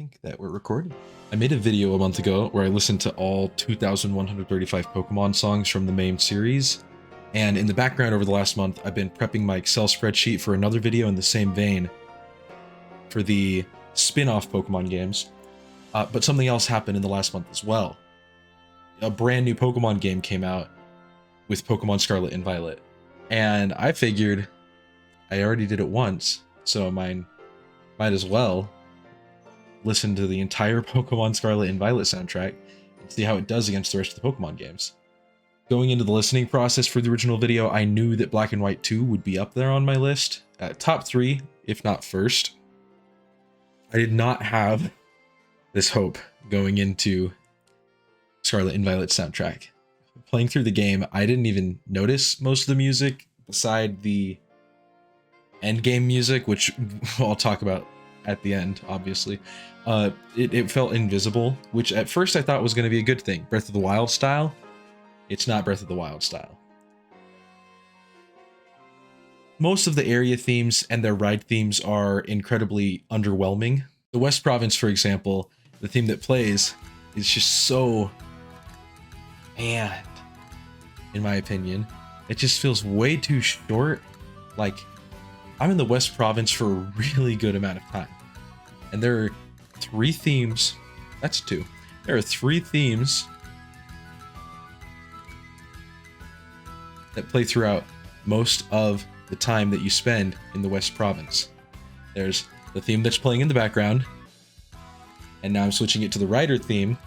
think that we're recording. I made a video a month ago where I listened to all 2,135 Pokemon songs from the main series, and in the background over the last month, I've been prepping my Excel spreadsheet for another video in the same vein for the spin-off Pokemon games, but something else happened in the last month as well. A brand new Pokemon game came out with Pokemon Scarlet and Violet, and I figured I already did it once, so might as well listen to the entire Pokemon Scarlet and Violet soundtrack and see how it does against the rest of the Pokemon games. Going into the listening process for the original video, I knew that Black and White 2 would be up there on my list, top 3, if not first. I did not have this hope going into Scarlet and Violet soundtrack. Playing through the game, I didn't even notice most of the music beside the endgame music, which I'll talk about at the end, obviously. It felt invisible, which at first I thought was going to be a good thing. Breath of the Wild style. It's not Breath of the Wild style. Most of the area themes and their ride themes are incredibly underwhelming. The West Province, for example, the theme that plays is just so bland, in my opinion. It just feels way too short. Like, I'm in the West Province for a really good amount of time. And there are 3 themes. That's 2. There are 3 themes that play throughout most of the time that you spend in the West Province. There's the theme that's playing in the background, and now I'm switching it to the rider theme.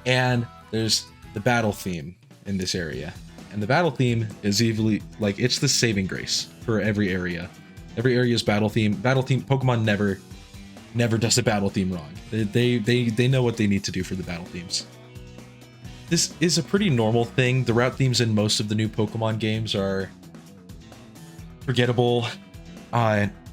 And there's the battle theme in this area. And the battle theme is easily, like, it's the saving grace for every area. Every area's battle theme. Pokemon never does a battle theme wrong. They know what they need to do for the battle themes. This is a pretty normal thing. The route themes in most of the new Pokemon games are forgettable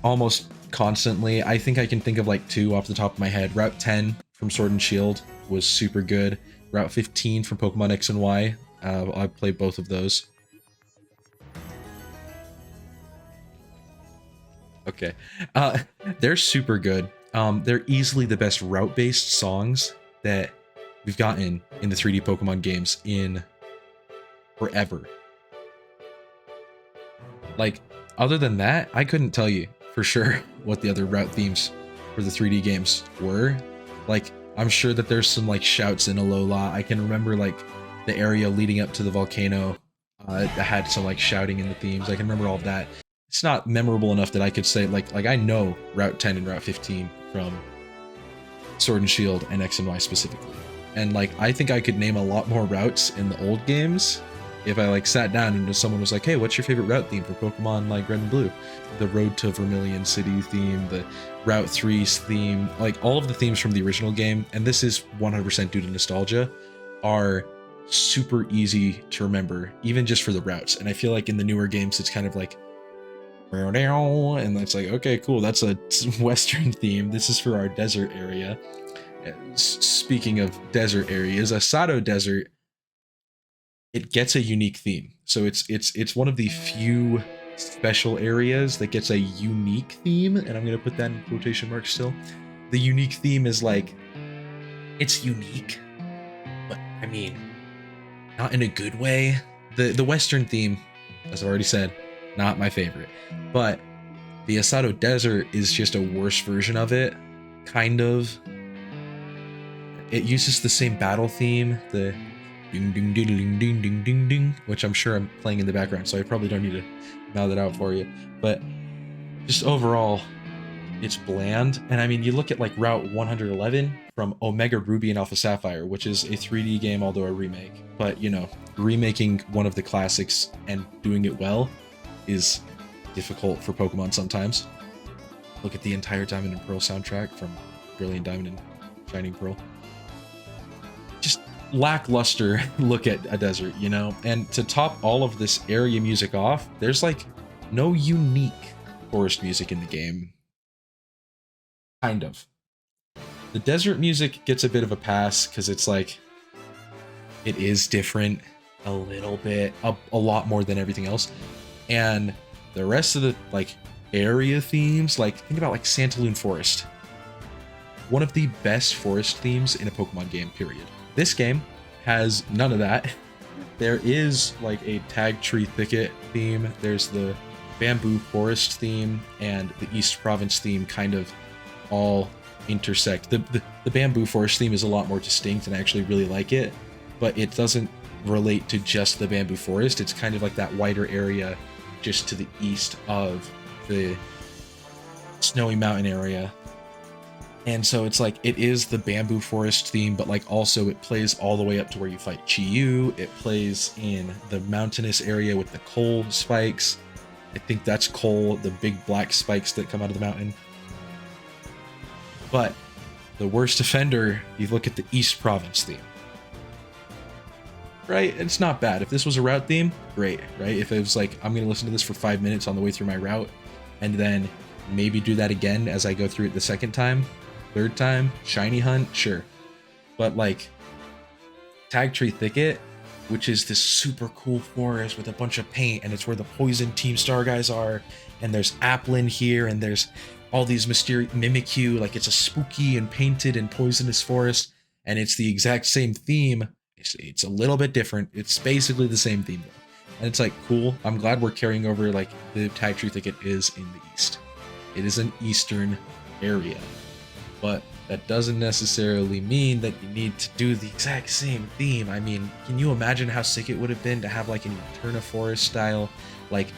almost constantly. I think I can think of like 2 off the top of my head. Route 10 from Sword and Shield was super good. Route 15 from Pokemon X and Y. I played both of those. Okay. They're super good. They're easily the best route-based songs that we've gotten in the 3D Pokemon games in forever. Like, other than that, I couldn't tell you for sure what the other route themes for the 3D games were. Like, I'm sure that there's some like shouts in Alola. I can remember like the area leading up to the volcano that had some like shouting in the themes. I can remember all of that. It's not memorable enough that I could say like I know Route 10 and Route 15 from Sword and Shield and X and Y specifically. And like I think I could name a lot more routes in the old games if I like sat down and someone was like, hey, what's your favorite route theme for Pokemon like Red and Blue? The Road to Vermilion City theme, the Route 3's theme, like all of the themes from the original game, and this is 100% due to nostalgia, are super easy to remember, even just for the routes. And I feel like in the newer games, it's kind of like, and it's like, okay, cool, that's a Western theme. This is for our desert area. Speaking of desert areas, Asado Desert, it gets a unique theme. So it's one of the few special areas that gets a unique theme, and I'm gonna put that in quotation marks still. The unique theme is like, it's unique, but I mean, not in a good way. The Western theme, as I've already said, not my favorite, but the Asado Desert is just a worse version of it, kind of. It uses the same battle theme, the ding ding ding ding ding ding ding ding, which I'm sure I'm playing in the background, so I probably don't need to mouth it out for you. But just overall, it's bland. And I mean, you look at like Route 111 from Omega Ruby and Alpha Sapphire, which is a 3D game, although a remake. But you know, remaking one of the classics and doing it well is difficult for Pokemon sometimes. Look at the entire Diamond and Pearl soundtrack from Brilliant Diamond and Shining Pearl. Just lackluster look at a desert, you know? And to top all of this area music off, there's like no unique forest music in the game. Kind of. The desert music gets a bit of a pass because it's like, it is different a little bit, a lot more than everything else. And the rest of the, like, area themes, like think about like Santaloon Forest. One of the best forest themes in a Pokemon game, period. This game has none of that. There is like a Tag Tree Thicket theme, there's the Bamboo Forest theme, and the East Province theme kind of all intersect. The Bamboo Forest theme is a lot more distinct, and I actually really like it, but it doesn't relate to just the Bamboo Forest. It's kind of like that wider area just to the east of the Snowy Mountain area. And so it's like, it is the Bamboo Forest theme, but like also it plays all the way up to where you fight Chi-Yu. It plays in the mountainous area with the coal spikes. I think that's coal, the big black spikes that come out of the mountain. But the worst offender, you look at the East Province theme. Right? It's not bad. If this was a route theme, great, right? If it was like, I'm going to listen to this for 5 minutes on the way through my route, and then maybe do that again as I go through it the second time, third time, shiny hunt, sure. But like Tag Tree Thicket, which is this super cool forest with a bunch of paint, and it's where the Poison Team Star guys are, and there's Applin here, and there's all these mysterious Mimikyu, like it's a spooky and painted and poisonous forest, and it's the exact same theme. It's a little bit different. It's basically the same theme though. And it's like, cool. I'm glad we're carrying over, like the Tag Tree Thicket is in the east. It is an eastern area. But that doesn't necessarily mean that you need to do the exact same theme. I mean, can you imagine how sick it would have been to have like an Eterna Forest style, like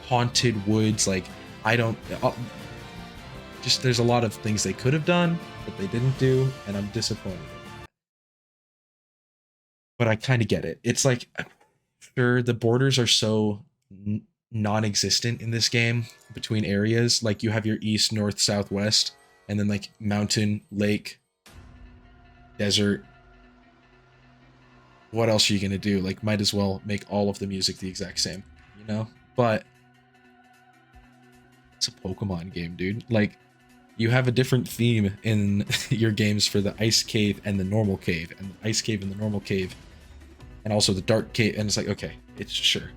haunted woods? Like, I don't, just there's a lot of things they could have done, but they didn't do, and I'm disappointed. But I kind of get it. It's like, sure, the borders are so non-existent in this game between areas. Like you have your east, north, south, west, and then like mountain, lake, desert. What else are you gonna do? Like, might as well make all of the music the exact same, you know? But it's a Pokemon game, dude. Like, you have a different theme in your games for the ice cave and the normal cave, and the ice cave and the normal cave, and also the dark cave. And it's like, okay, it's sure,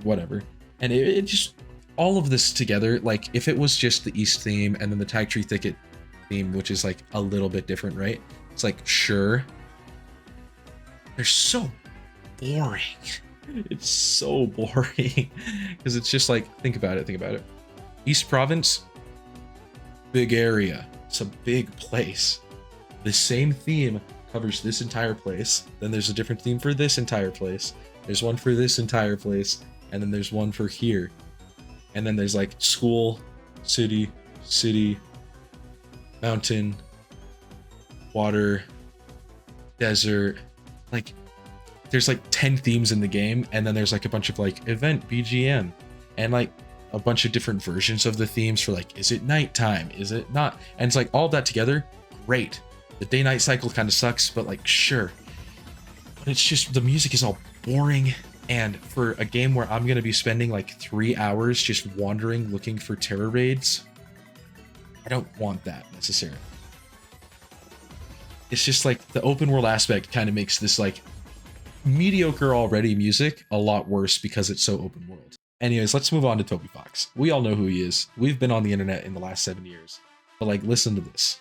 whatever. And it just, all of this together, like if it was just the east theme and then the Tag Tree Thicket theme, which is like a little bit different, right? It's like, sure. They're so boring. It's so boring because it's just like, think about it. East Province, big area. It's a big place. The same theme covers this entire place. Then there's a different theme for this entire place. There's one for this entire place. And then there's one for here. And then there's like school, city, mountain, water, desert. Like there's like 10 themes in the game. And then there's like a bunch of like event BGM and like a bunch of different versions of the themes for like, is it nighttime? Is it not? And it's like all that together, great. The day-night cycle kind of sucks, but like, sure. But it's just, the music is all boring. And for a game where I'm going to be spending like 3 hours just wandering looking for terror raids, I don't want that necessarily. It's just like the open world aspect kind of makes this like mediocre already music a lot worse because it's so open world. Anyways, let's move on to Toby Fox. We all know who he is. We've been on the internet in the last 7 years. But like, listen to this.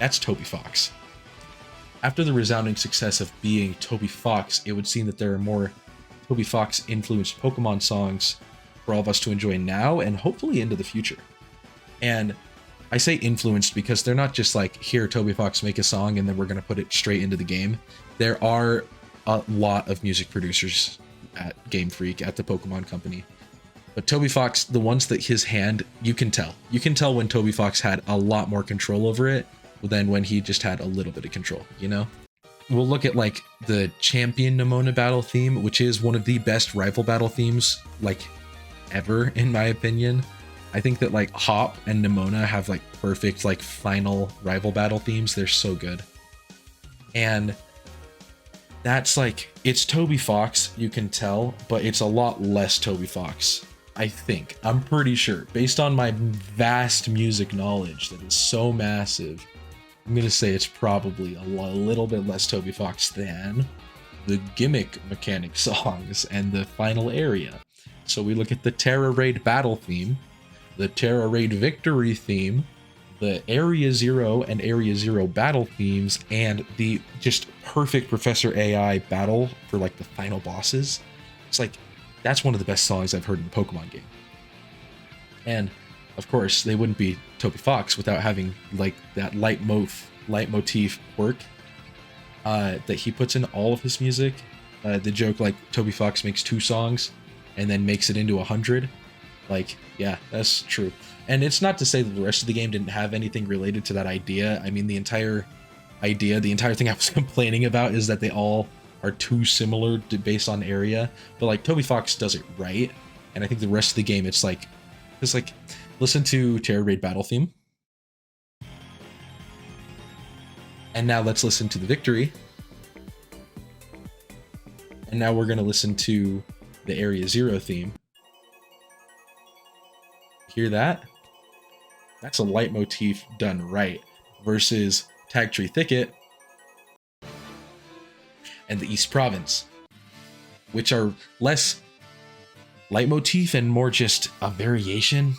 That's Toby Fox. After the resounding success of being Toby Fox, it would seem that there are more Toby Fox influenced Pokemon songs for all of us to enjoy now and hopefully into the future. And I say influenced because they're not just like, here, Toby Fox, make a song and then we're going to put it straight into the game. There are a lot of music producers at Game Freak, at the Pokemon Company. But Toby Fox, the ones that his hand, you can tell. You can tell when Toby Fox had a lot more control over it than when he just had a little bit of control, you know? We'll look at like the Champion Nemona battle theme, which is one of the best rival battle themes like ever, in my opinion. I think that like Hop and Nemona have like perfect like final rival battle themes. They're so good. And that's like, it's Toby Fox, you can tell, but it's a lot less Toby Fox. I think, I'm pretty sure, based on my vast music knowledge that is so massive, I'm gonna say it's probably a little bit less Toby Fox than the gimmick mechanic songs and the final area. So we look at the Terra Raid battle theme, the Terra Raid victory theme, the Area Zero and Area Zero battle themes, and the just perfect Professor AI battle for like the final bosses. It's like, that's one of the best songs I've heard in a Pokemon game. And of course, they wouldn't be Toby Fox without having like that leitmotif work that he puts in all of his music. The joke like Toby Fox makes 2 songs and then makes it into 100. Like, yeah, that's true. And it's not to say that the rest of the game didn't have anything related to that idea. I mean, the entire thing I was complaining about is that they all are too similar based on area. But like Toby Fox does it right. And I think the rest of the game, it's like, listen to Terra Raid battle theme. And now let's listen to the victory. And now we're going to listen to the Area Zero theme. Hear that? That's a leitmotif done right versus Tag Tree Thicket and the East Province, which are less leitmotif and more just a variation.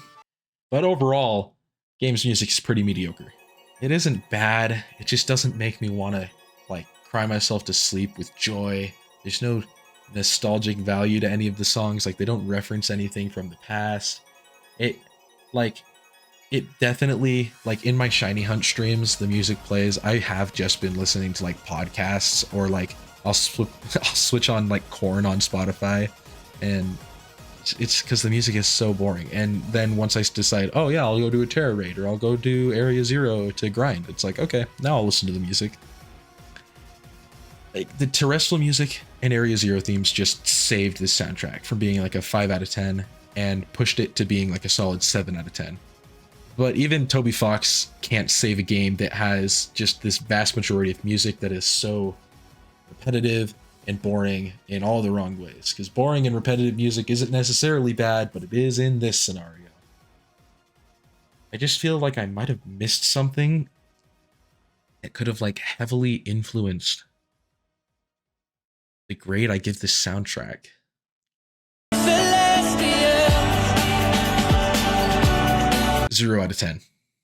But overall, game's music is pretty mediocre. It isn't bad, it just doesn't make me want to like cry myself to sleep with joy. There's no nostalgic value to any of the songs, like they don't reference anything from the past. It definitely, like in my Shiny Hunt streams, the music plays. I have just been listening to like podcasts, or like I'll switch on like Korn on Spotify, and it's because the music is so boring. And then once I decide, oh yeah, I'll go do a Terra Raid, or I'll go do Area Zero to grind, it's like, okay, now I'll listen to the music. Like the terrestrial music and Area Zero themes just saved this soundtrack from being like a 5 out of 10 and pushed it to being like a solid 7 out of 10. But even Toby Fox can't save a game that has just this vast majority of music that is so repetitive and boring in all the wrong ways. Because boring and repetitive music isn't necessarily bad, but it is in this scenario. I just feel like I might have missed something that could have like heavily influenced the grade I give this soundtrack. 0 out of 10.